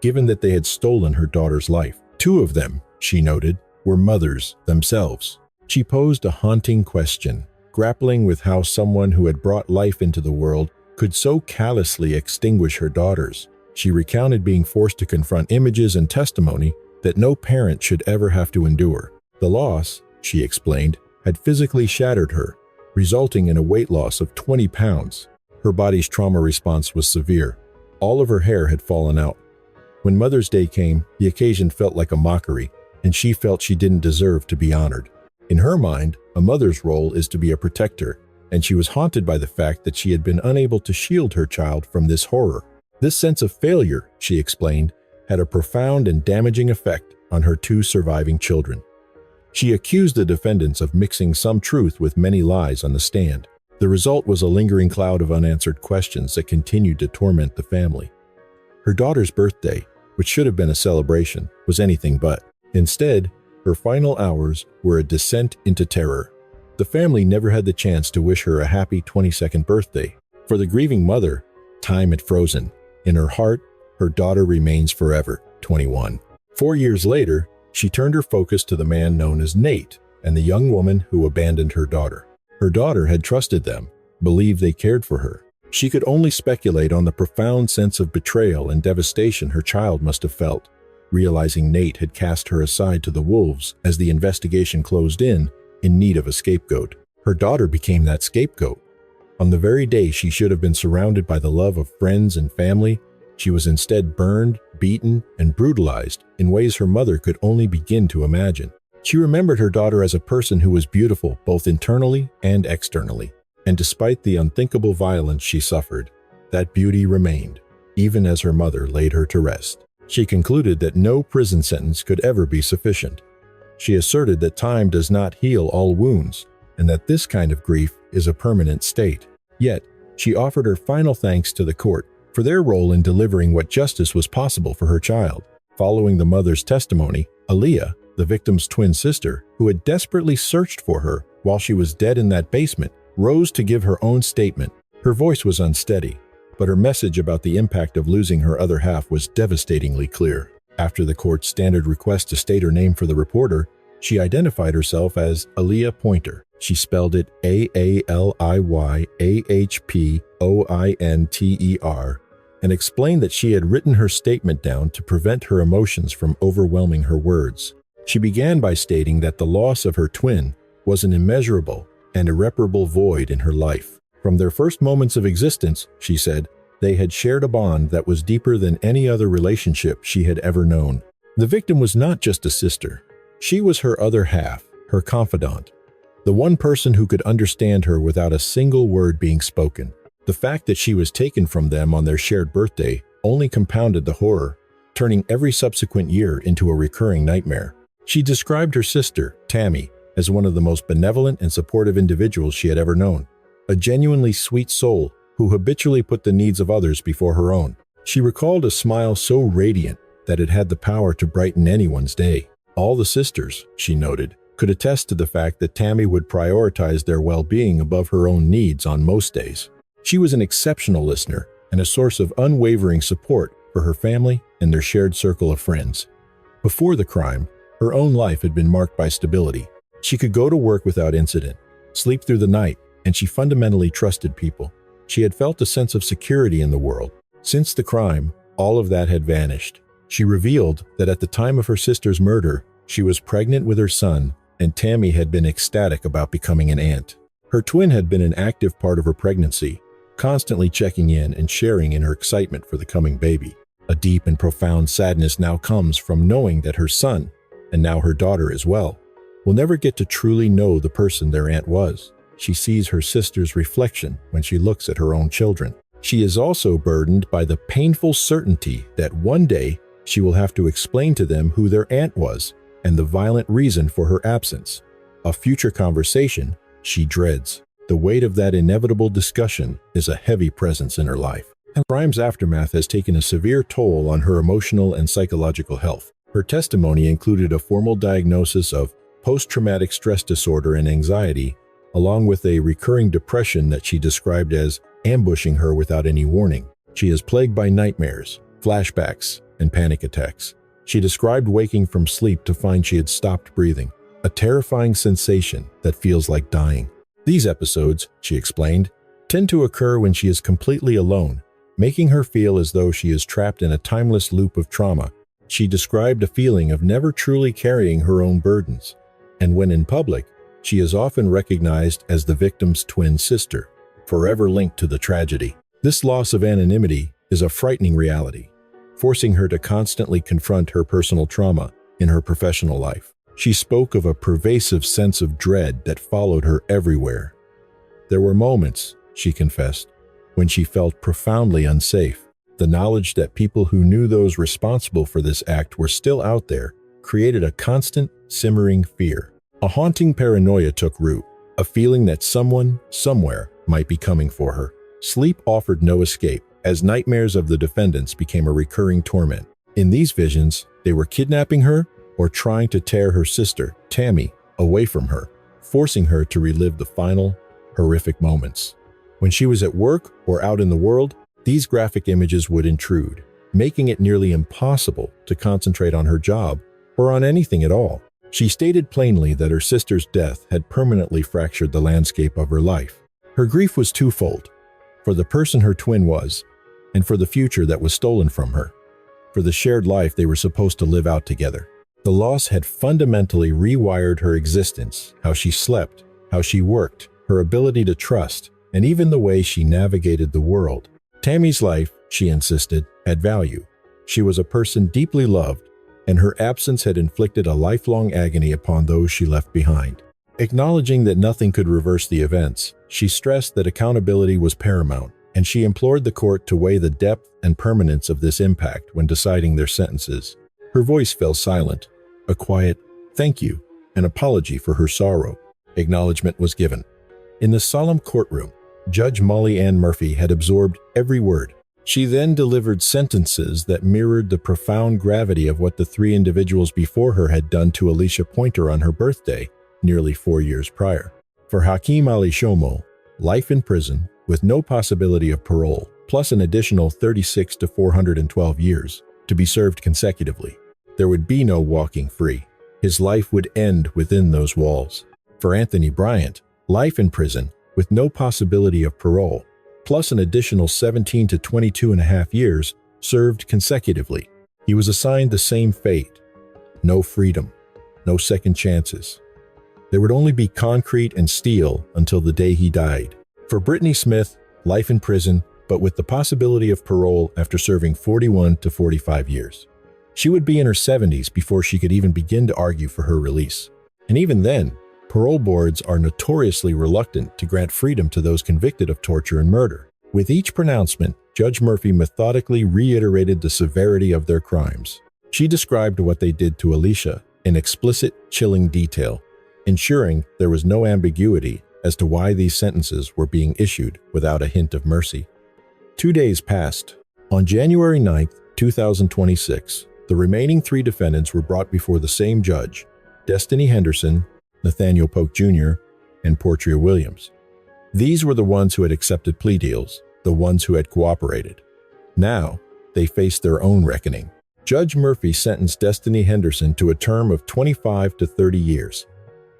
S1: given that they had stolen her daughter's life. Two of them, she noted, were mothers themselves. She posed a haunting question, grappling with how someone who had brought life into the world could so callously extinguish her daughters. She recounted being forced to confront images and testimony that no parent should ever have to endure. The loss, she explained, had physically shattered her, resulting in a weight loss of 20 pounds. Her body's trauma response was severe. All of her hair had fallen out. When Mother's Day came, the occasion felt like a mockery, and she felt she didn't deserve to be honored. In her mind, a mother's role is to be a protector, and she was haunted by the fact that she had been unable to shield her child from this horror. This sense of failure, she explained, had a profound and damaging effect on her two surviving children. She accused the defendants of mixing some truth with many lies on the stand. The result was a lingering cloud of unanswered questions that continued to torment the family. Her daughter's birthday, which should have been a celebration, was anything but. Instead, her final hours were a descent into terror. The family never had the chance to wish her a happy 22nd birthday. For the grieving mother, time had frozen. In her heart, her daughter remains forever 21. 4 years later, she turned her focus to the man known as Nate and the young woman who abandoned her daughter. Her daughter had trusted them, believed they cared for her. She could only speculate on the profound sense of betrayal and devastation her child must have felt, realizing Nate had cast her aside to the wolves as the investigation closed in need of a scapegoat. Her daughter became that scapegoat. On the very day she should have been surrounded by the love of friends and family, she was instead burned, beaten, and brutalized in ways her mother could only begin to imagine. She remembered her daughter as a person who was beautiful both internally and externally, and despite the unthinkable violence she suffered, that beauty remained, even as her mother laid her to rest. She concluded that no prison sentence could ever be sufficient. She asserted that time does not heal all wounds, and that this kind of grief is a permanent state. Yet, she offered her final thanks to the court for their role in delivering what justice was possible for her child. Following the mother's testimony, Aaliyah, the victim's twin sister, who had desperately searched for her while she was dead in that basement, rose to give her own statement. Her voice was unsteady, but her message about the impact of losing her other half was devastatingly clear. After the court's standard request to state her name for the reporter, she identified herself as Aaliyah Pointer. She spelled it Aliyahpointer, and explained that she had written her statement down to prevent her emotions from overwhelming her words. She began by stating that the loss of her twin was an immeasurable and irreparable void in her life. From their first moments of existence, she said, they had shared a bond that was deeper than any other relationship she had ever known. The victim was not just a sister. She was her other half, her confidant, The one person who could understand her without a single word being spoken. The fact that she was taken from them on their shared birthday only compounded the horror, turning every subsequent year into a recurring nightmare. She described her sister, Tammy, as one of the most benevolent and supportive individuals she had ever known. A genuinely sweet soul who habitually put the needs of others before her own. She recalled a smile so radiant that it had the power to brighten anyone's day. All the sisters, she noted, could attest to the fact that Tammy would prioritize their well-being above her own needs on most days. She was an exceptional listener and a source of unwavering support for her family and their shared circle of friends. Before the crime, her own life had been marked by stability. She could go to work without incident, sleep through the night, and she fundamentally trusted people. She had felt a sense of security in the world. Since the crime, all of that had vanished. She revealed that at the time of her sister's murder, she was pregnant with her son, and Tammy had been ecstatic about becoming an aunt. Her twin had been an active part of her pregnancy, constantly checking in and sharing in her excitement for the coming baby. A deep and profound sadness now comes from knowing that her son, and now her daughter as well, will never get to truly know the person their aunt was. She sees her sister's reflection when she looks at her own children. She is also burdened by the painful certainty that one day she will have to explain to them who their aunt was and the violent reason for her absence. A future conversation she dreads. The weight of that inevitable discussion is a heavy presence in her life. And the crime's aftermath has taken a severe toll on her emotional and psychological health. Her testimony included a formal diagnosis of post-traumatic stress disorder and anxiety, along with a recurring depression that she described as ambushing her without any warning. She is plagued by nightmares, flashbacks, and panic attacks. She described waking from sleep to find she had stopped breathing, a terrifying sensation that feels like dying. These episodes, she explained, tend to occur when she is completely alone, making her feel as though she is trapped in a timeless loop of trauma. She described a feeling of never truly carrying her own burdens, and when in public, she is often recognized as the victim's twin sister, forever linked to the tragedy. This loss of anonymity is a frightening reality, forcing her to constantly confront her personal trauma in her professional life. She spoke of a pervasive sense of dread that followed her everywhere. There were moments, she confessed, when she felt profoundly unsafe. The knowledge that people who knew those responsible for this act were still out there created a constant, simmering fear. A haunting paranoia took root, a feeling that someone, somewhere, might be coming for her. Sleep offered no escape, as nightmares of the defendants became a recurring torment. In these visions, they were kidnapping her or trying to tear her sister, Tammy, away from her, forcing her to relive the final, horrific moments. When she was at work or out in the world, these graphic images would intrude, making it nearly impossible to concentrate on her job or on anything at all. She stated plainly that her sister's death had permanently fractured the landscape of her life. Her grief was twofold: for the person her twin was, and for the future that was stolen from her, for the shared life they were supposed to live out together. The loss had fundamentally rewired her existence, how she slept, how she worked, her ability to trust, and even the way she navigated the world. Tammy's life, she insisted, had value. She was a person deeply loved, and her absence had inflicted a lifelong agony upon those she left behind. Acknowledging that nothing could reverse the events, she stressed that accountability was paramount, and she implored the court to weigh the depth and permanence of this impact when deciding their sentences. Her voice fell silent. A quiet "thank you," an apology for her sorrow. Acknowledgement was given. In the solemn courtroom, Judge Molly Ann Murphy had absorbed every word. She then delivered sentences that mirrored the profound gravity of what the three individuals before her had done to Alishah Pointer on her birthday, nearly 4 years prior. For Hakeem Ali Shomo, life in prison with no possibility of parole, plus an additional 36 to 412 years to be served consecutively. There would be no walking free. His life would end within those walls. For Anthony Bryant, life in prison with no possibility of parole, plus an additional 17 to 22 and a half years served consecutively. He was assigned the same fate. No freedom, no second chances. There would only be concrete and steel until the day he died. For Britney Smith, life in prison, but with the possibility of parole after serving 41 to 45 years. She would be in her 70s before she could even begin to argue for her release. And even then, Parole boards are notoriously reluctant to grant freedom to those convicted of torture and murder. With each pronouncement, Judge Murphy methodically reiterated the severity of their crimes. She described what they did to Alishah in explicit, chilling detail, ensuring there was no ambiguity as to why these sentences were being issued without a hint of mercy. 2 days passed. On January 9, 2026, the remaining 3 defendants were brought before the same judge, Destiny Henderson, Nathaniel Poke Jr., and Portria Williams. These were the ones who had accepted plea deals, the ones who had cooperated. Now, they faced their own reckoning. Judge Murphy sentenced Destiny Henderson to a term of 25 to 30 years.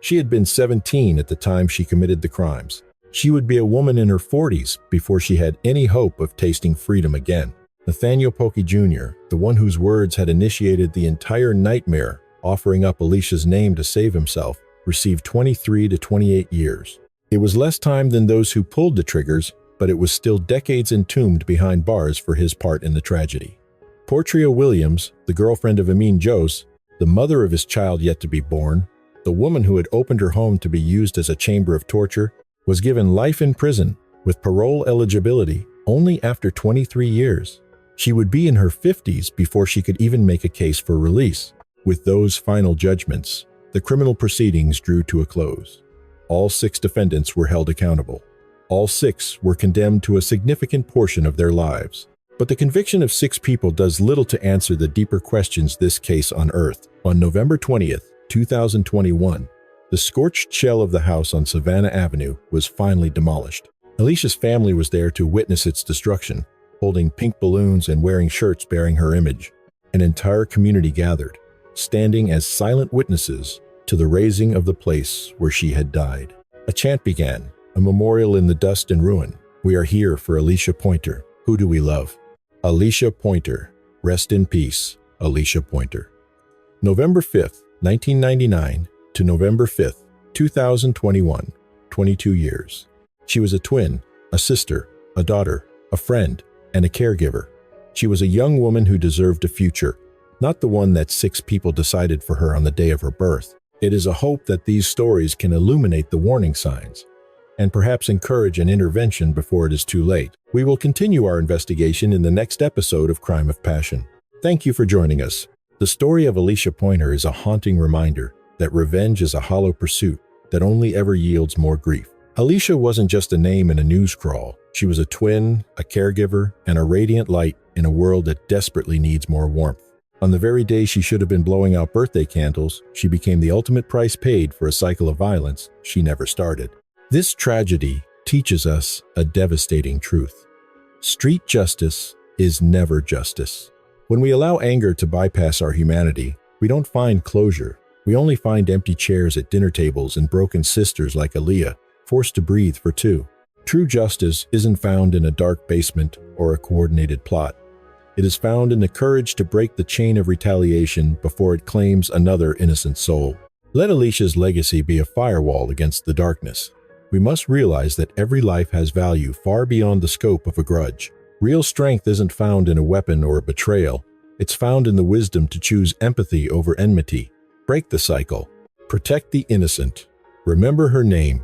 S1: She had been 17 at the time she committed the crimes. She would be a woman in her 40s before she had any hope of tasting freedom again. Nathaniel Poke Jr., the one whose words had initiated the entire nightmare, offering up Alishah's name to save himself, received 23 to 28 years. It was less time than those who pulled the triggers, but it was still decades entombed behind bars for his part in the tragedy. Portria Williams, the girlfriend of Amin Jose, the mother of his child yet to be born, the woman who had opened her home to be used as a chamber of torture, was given life in prison with parole eligibility only after 23 years. She would be in her 50s before she could even make a case for release. With those final judgments, the criminal proceedings drew to a close. All 6 defendants were held accountable. All 6 were condemned to a significant portion of their lives. But the conviction of 6 people does little to answer the deeper questions this case unearthed. On November 20th, 2021, the scorched shell of the house on Savannah Avenue was finally demolished. Alishah's family was there to witness its destruction, holding pink balloons and wearing shirts bearing her image. An entire community gathered, standing as silent witnesses to the razing of the place where she had died. A chant began, a memorial in the dust and ruin. We are here for Alishah Pointer. Who do we love? Alishah Pointer. Rest in peace, Alishah Pointer. November 5th, 1999 to November 5th, 2021, 22 years. She was a twin, a sister, a daughter, a friend, and a caregiver. She was a young woman who deserved a future, not the one that 6 people decided for her on the day of her birth. It is a hope that these stories can illuminate the warning signs and perhaps encourage an intervention before it is too late. We will continue our investigation in the next episode of Crime of Passion. Thank you for joining us. The story of Alishah Pointer is a haunting reminder that revenge is a hollow pursuit that only ever yields more grief. Alishah wasn't just a name in a news crawl. She was a twin, a caregiver, and a radiant light in a world that desperately needs more warmth. On the very day she should have been blowing out birthday candles, she became the ultimate price paid for a cycle of violence she never started. This tragedy teaches us a devastating truth. Street justice is never justice. When we allow anger to bypass our humanity, we don't find closure. We only find empty chairs at dinner tables and broken sisters like Aaliyah, forced to breathe for 2. True justice isn't found in a dark basement or a coordinated plot. It is found in the courage to break the chain of retaliation before it claims another innocent soul. Let Alishah's legacy be a firewall against the darkness. We must realize that every life has value far beyond the scope of a grudge. Real strength isn't found in a weapon or a betrayal. It's found in the wisdom to choose empathy over enmity. Break the cycle. Protect the innocent. Remember her name.